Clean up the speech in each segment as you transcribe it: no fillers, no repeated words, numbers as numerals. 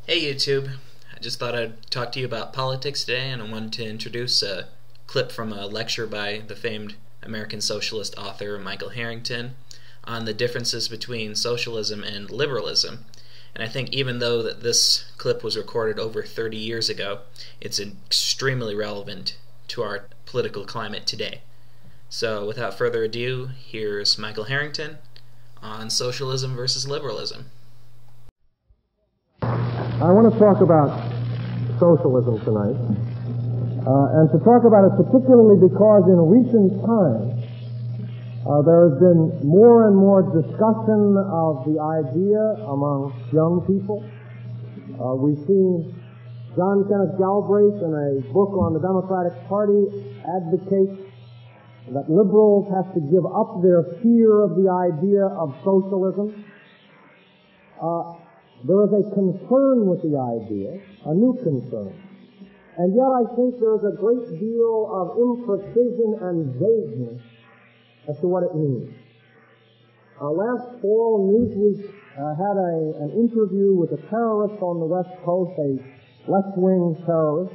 Hey YouTube, I just thought I'd talk to you about politics today, and I wanted to introduce a clip from a lecture by the famed American socialist author Michael Harrington on the differences between socialism and liberalism. And I think even though that this clip was recorded over 30 years ago, it's extremely relevant to our political climate today. So without further ado, here's Michael Harrington on socialism versus liberalism. I want to talk about socialism tonight, and to talk about it particularly because in recent times there has been more and more discussion of the idea among young people. We've seen John Kenneth Galbraith in a book on the Democratic Party advocate that liberals have to give up their fear of the idea of socialism. There is a concern with the idea, a new concern. And yet I think there is a great deal of imprecision and vagueness as to what it means. Last fall, Newsweek had an interview with a terrorist on the West Coast, a left-wing terrorist,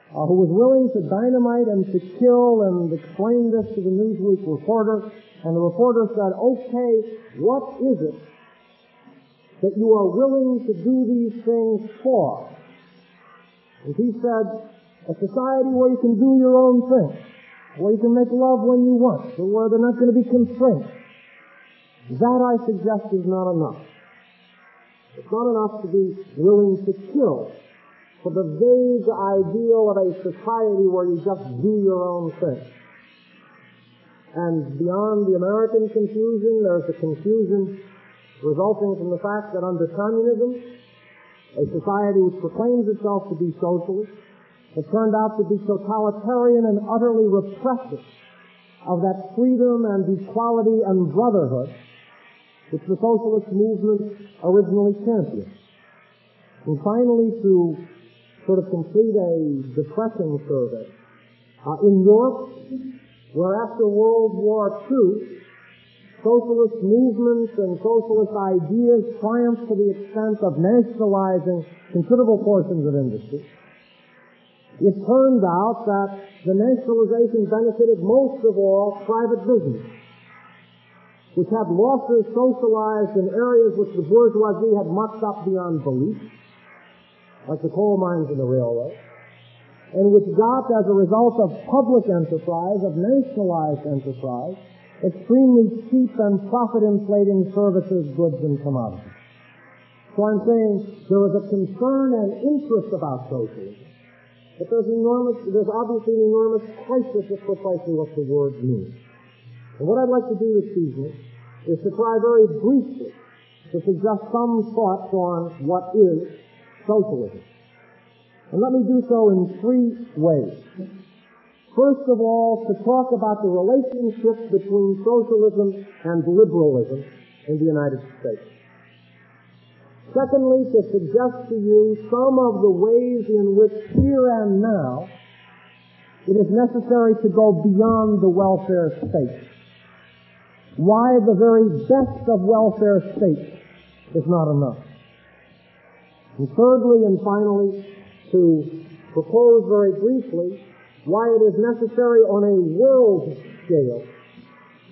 who was willing to dynamite and to kill, and explained this to the Newsweek reporter. And the reporter said, "Okay, what is it that you are willing to do these things for?" And he said, "A society where you can do your own thing, where you can make love when you want, so where they're not going to be constraints." That, I suggest, is not enough. It's not enough to be willing to kill for the vague ideal of a society where you just do your own thing. And beyond the American confusion, there's the confusion resulting from the fact that under communism, a society which proclaims itself to be socialist has turned out to be totalitarian and utterly repressive of that freedom and equality and brotherhood which the socialist movement originally championed. And finally, to sort of complete a depressing survey, in Europe, where after World War II, socialist movements and socialist ideas triumphed to the extent of nationalizing considerable portions of industry, it turned out that the nationalization benefited most of all private business, which had losses socialized in areas which the bourgeoisie had mucked up beyond belief, like the coal mines and the railroad, and which got, as a result of public enterprise, of nationalized enterprise, extremely cheap and profit-inflating services, goods, and commodities. So I'm saying there is a concern and interest about socialism, but there's obviously an enormous crisis of precisely what the word means. And what I'd like to do this evening is to try very briefly to suggest some thoughts on what is socialism. And let me do so in three ways. First of all, to talk about the relationship between socialism and liberalism in the United States. Secondly, to suggest to you some of the ways in which here and now it is necessary to go beyond the welfare state. Why the very best of welfare states is not enough. And thirdly and finally, to propose very briefly why it is necessary on a world scale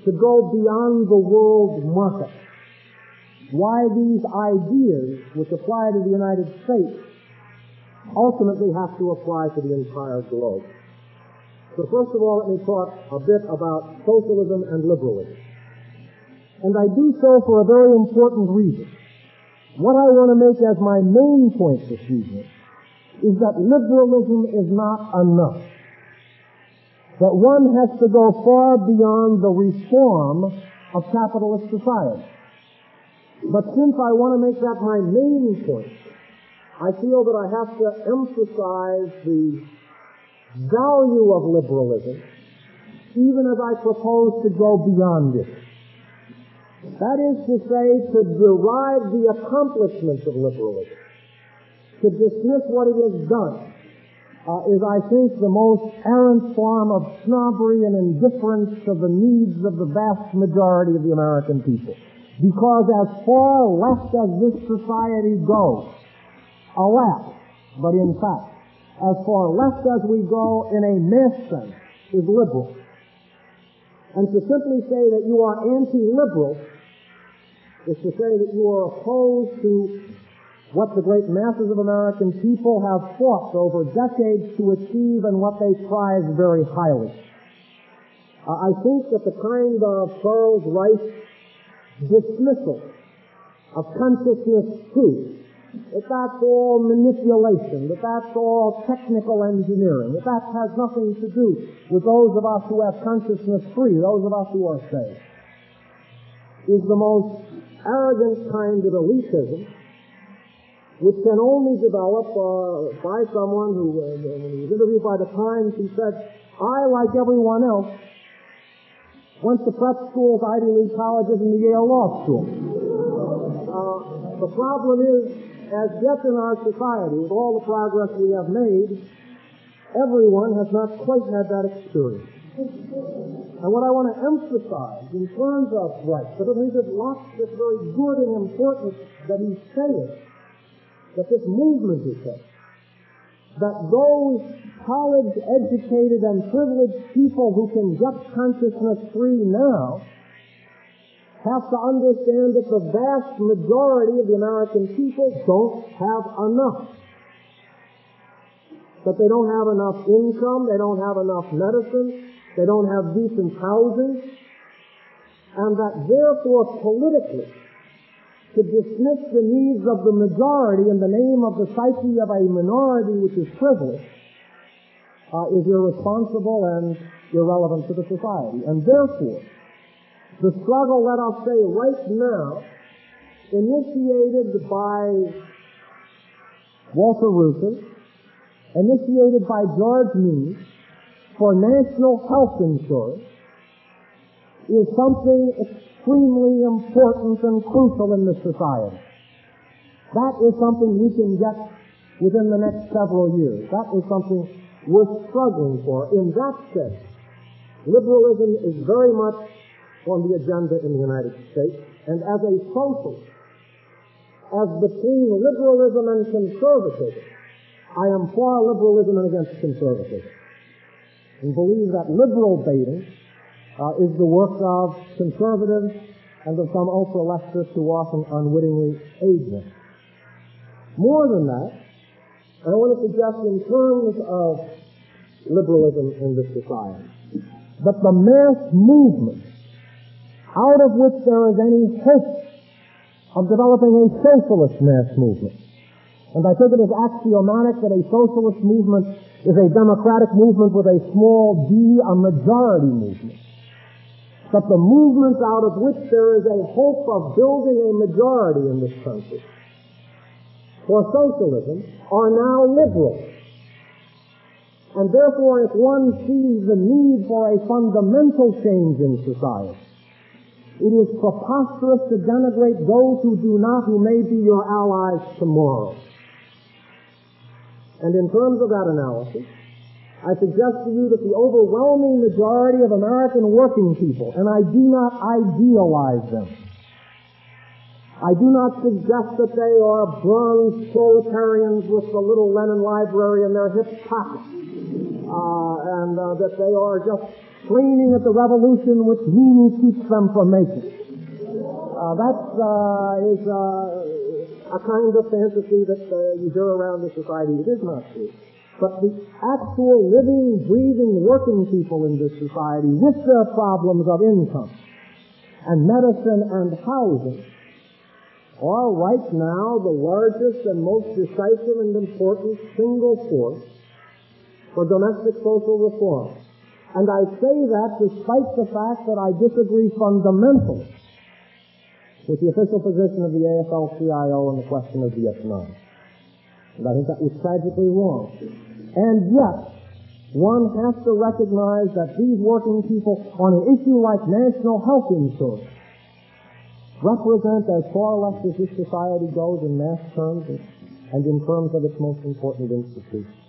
to go beyond the world market. Why these ideas, which apply to the United States, ultimately have to apply to the entire globe. So first of all, let me talk a bit about socialism and liberalism. And I do so for a very important reason. What I want to make as my main point this evening is that liberalism is not enough. That one has to go far beyond the reform of capitalist society. But since I want to make that my main point, I feel that I have to emphasize the value of liberalism, even as I propose to go beyond it. That is to say, to derive the accomplishments of liberalism. To dismiss what it has done is, I think, the most arrant form of snobbery and indifference to the needs of the vast majority of the American people. Because as far left as this society goes, Alas, but in fact, as far left as we go in a mass sense, is liberal. And to simply say that you are anti-liberal is to say that you are opposed to what the great masses of American people have fought over decades to achieve and what they prize very highly. I think that the kind of Charles Rice dismissal of consciousness truth, that that's all manipulation, that that's all technical engineering, that that has nothing to do with those of us who have consciousness free, those of us who are saved, is the most arrogant kind of elitism, which can only develop by someone who, when he was interviewed by the Times, he said, I, like everyone else, went to prep schools, Ivy League colleges, and the Yale Law School. The problem is, as yet in our society, with all the progress we have made, everyone has not quite had that experience. And what I want to emphasize in terms of Rice, but I think there's lots that's very good and important that he's saying, that this movement is saying, that those college-educated and privileged people who can get consciousness free now have to understand that the vast majority of the American people don't have enough. That they don't have enough income, they don't have enough medicine, they don't have decent housing, and that therefore politically to dismiss the needs of the majority in the name of the psyche of a minority which is privileged is irresponsible and irrelevant to the society. And therefore, the struggle, let us say, right now, initiated by Walter Reuther, initiated by George Meade, for national health insurance, is something extremely important and crucial in this society. That is something we can get within the next several years. That is something worth struggling for. In that sense, liberalism is very much on the agenda in the United States, and as a socialist, as between liberalism and conservatism, I am for liberalism and against conservatism, and believe that liberal baiting is the work of conservatives and of some ultra-leftists who often unwittingly aid them. More than that, I want to suggest in terms of liberalism in this society, that the mass movement out of which there is any hope of developing a socialist mass movement. And I think it is axiomatic that a socialist movement is a democratic movement with a small d, a majority movement. But the movements out of which there is a hope of building a majority in this country for socialism are now liberal. And therefore, if one sees the need for a fundamental change in society, it is preposterous to denigrate those who do not, who may be your allies tomorrow. And in terms of that analysis, I suggest to you that the overwhelming majority of American working people, and I do not idealize them, I do not suggest that they are bronze proletarians with the little Lenin library in their hip pocket, and that they are just screaming at the revolution which Meany keeps them from making. That is a kind of fantasy that you hear around the society. It is not true. But the actual living, breathing, working people in this society with their problems of income and medicine and housing are right now the largest and most decisive and important single force for domestic social reform. And I say that despite the fact that I disagree fundamentally with the official position of the AFL-CIO on the question of Vietnam. And I think that was tragically wrong. And yet, one has to recognize that these working people on an issue like national health insurance represent, as far left as this society goes in mass terms and in terms of its most important institutions.